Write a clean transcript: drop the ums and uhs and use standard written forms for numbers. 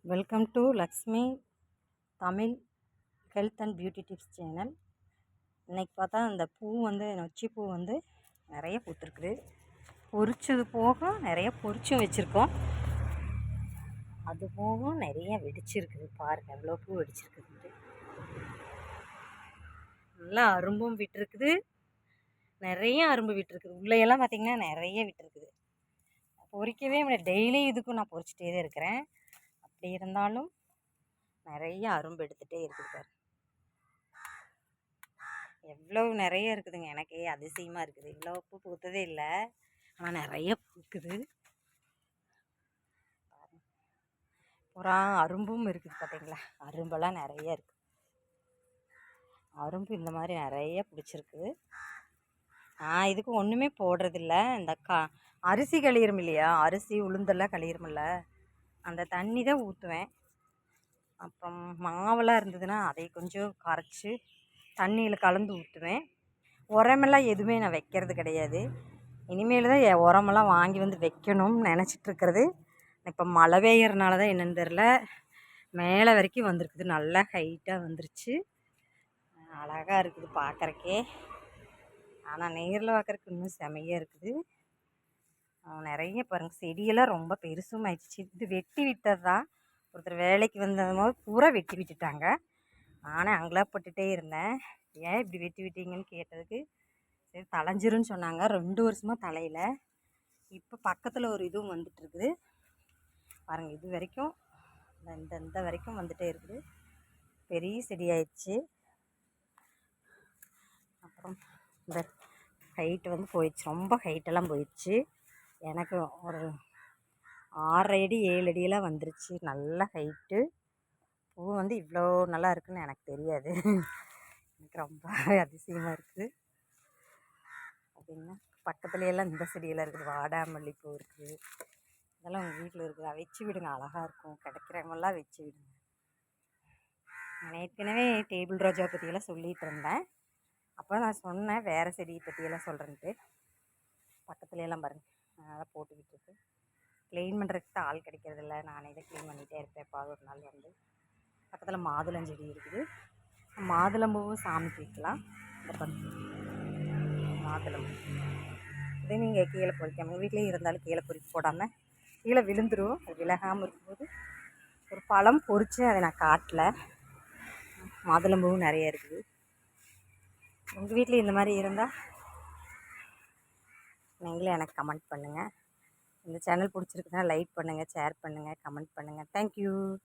Welcome to Lakshmi Tamil health and beauty tips channel. இன்றைக்கி பார்த்தா அந்த பூ நொச்சி பூ நிறைய பூத்துருக்குது. பொரிச்சது போக நிறைய பொரிச்சும் வச்சுருக்கோம். அது போக நிறைய வெடிச்சிருக்குது. பாருங்கள் எவ்வளோ பூ வெடிச்சிருக்குது. நல்லா அரும்பும் விட்டுருக்குது, நிறைய அரும்பு விட்டுருக்குது. உள்ளையெல்லாம் பார்த்திங்கன்னா நிறைய விட்டுருக்குது. பொரிக்கவே முடியாது. டெய்லி இதுக்கும் நான் பொரிச்சிட்டே தான் இருக்கிறேன். அப்படி இருந்தாலும் நிறைய அரும்பு எடுத்துகிட்டே இருக்குது பாரு. எவ்வளோ நிறைய இருக்குதுங்க. எனக்கே அதிசயமாக இருக்குது. இவ்வளோ பூ பூத்ததே இல்லை, ஆனால் நிறைய பூக்குது. புறா அரும்பும் இருக்குது பார்த்தீங்களா. அரும்பெல்லாம் நிறைய இருக்குது. அரும்பு இந்த மாதிரி நிறைய பிடிச்சிருக்குது. நான் இதுக்கு ஒன்றுமே போடுறதில்ல. இந்த அரிசி கழியிரும் இல்லையா, அரிசி உளுந்தெல்லாம் கழியிருமில்ல, அந்த தண்ணி தான் ஊற்றுவேன். அப்புறம் மாவெல்லாம் இருந்ததுன்னா அதை கொஞ்சம் கரைச்சி தண்ணியில் கலந்து ஊற்றுவேன். உரமெல்லாம் எதுவுமே நான் வைக்கிறது கிடையாது. இனிமேல் தான் உரமெல்லாம் வாங்கி வைக்கணும்னு நினச்சிட்ருக்கிறது. இப்போ மழை பெய்யறனால தான் என்னென்னு தெரில, மேலே வரைக்கும் வந்திருக்குது. நல்லா ஹைட்டாக வந்துருச்சு. அழகாக இருக்குது பார்க்குறக்கே. ஆனால் நேரில் பார்க்குறக்கு இன்னும் செமையாக இருக்குது. நிறைய பாருங்கள், செடியெல்லாம் ரொம்ப பெருசும் ஆயிடுச்சு. இது வெட்டி விட்டது தான். ஒருத்தர் வேலைக்கு வந்தபோது பூரா வெட்டி விட்டுட்டாங்க. நானே அங்கலாப்பட்டுட்டே இருந்தேன், ஏன் இப்படி வெட்டி விட்டீங்கன்னு கேட்டதுக்கு சரி தலைஞ்சிருன்னு சொன்னாங்க. 2 வருஷமாக தலையில். இப்போ பக்கத்தில் ஒரு இதுவும் வந்துட்டுருக்குது பாருங்கள். இது வரைக்கும் இந்த வரைக்கும் வந்துகிட்டே இருக்குது. பெரிய செடி ஆயிடுச்சு. அப்புறம் இந்த ஹைட்டு போயிடுச்சு. ரொம்ப ஹைட்டெல்லாம் போயிடுச்சு. எனக்கு ஒரு 6 அடி 7 அடியெல்லாம் வந்துருச்சு. நல்ல ஹைட்டு. பூ இவ்வளோ நல்லா இருக்குதுன்னு எனக்கு தெரியாது. எனக்கு ரொம்ப அதிசயமாக இருக்குது. அப்படின்னா பக்கத்துலையெல்லாம் இந்த செடியெல்லாம் இருக்குது. வாடாமல்லி பூ இருக்குது. இதெல்லாம் உங்கள் வீட்டில் இருக்குது. வச்சு விடுங்க, அழகாக இருக்கும். கிடைக்கிறவங்களாம் வச்சு விடுங்க. நான் ஏற்கனவே டேபிள் ரோஜா பற்றியெல்லாம் சொல்லிகிட்டு இருந்தேன். அப்போ நான் சொன்னேன் வேறு செடி பற்றியெல்லாம் சொல்கிறேன்ட்டு. பக்கத்துலையெல்லாம் பாருங்கள் அதெல்லாம் போட்டுக்கிட்டு இருக்கு. க்ளீன் பண்ணுறதுக்கு தான் ஆள் கிடைக்கிறதில்ல. நானே இதை க்ளீன் பண்ணிகிட்டே இருப்பேன். எப்பாவது ஒரு நாள் பக்கத்தில் மாதுளஞ்செடி இருக்குது. மாதுளம்பூவும் சாமிக்கு வைக்கலாம். இந்த பண்ணி மாதுளம்பூ இதே நீங்கள் கீழே பொறிக்காமல் உங்கள் வீட்டிலே இருந்தாலும் கீழே பொறிக்க போடாமல் கீழே விழுந்துடும். அது விலகாமல் இருக்கும்போது ஒரு பழம் பொறிச்சு அதை நான் காட்டல. மாதுளம்பூவும் நிறைய இருக்குது. உங்கள் வீட்டில் இந்த மாதிரி இருந்தால் நீங்களே எனக்கு கமெண்ட் பண்ணுங்கள். இந்த சேனல் பிடிச்சிருக்குன்னா லைக் பண்ணுங்கள், ஷேர் பண்ணுங்கள், கமெண்ட் பண்ணுங்கள். தேங்க்யூ.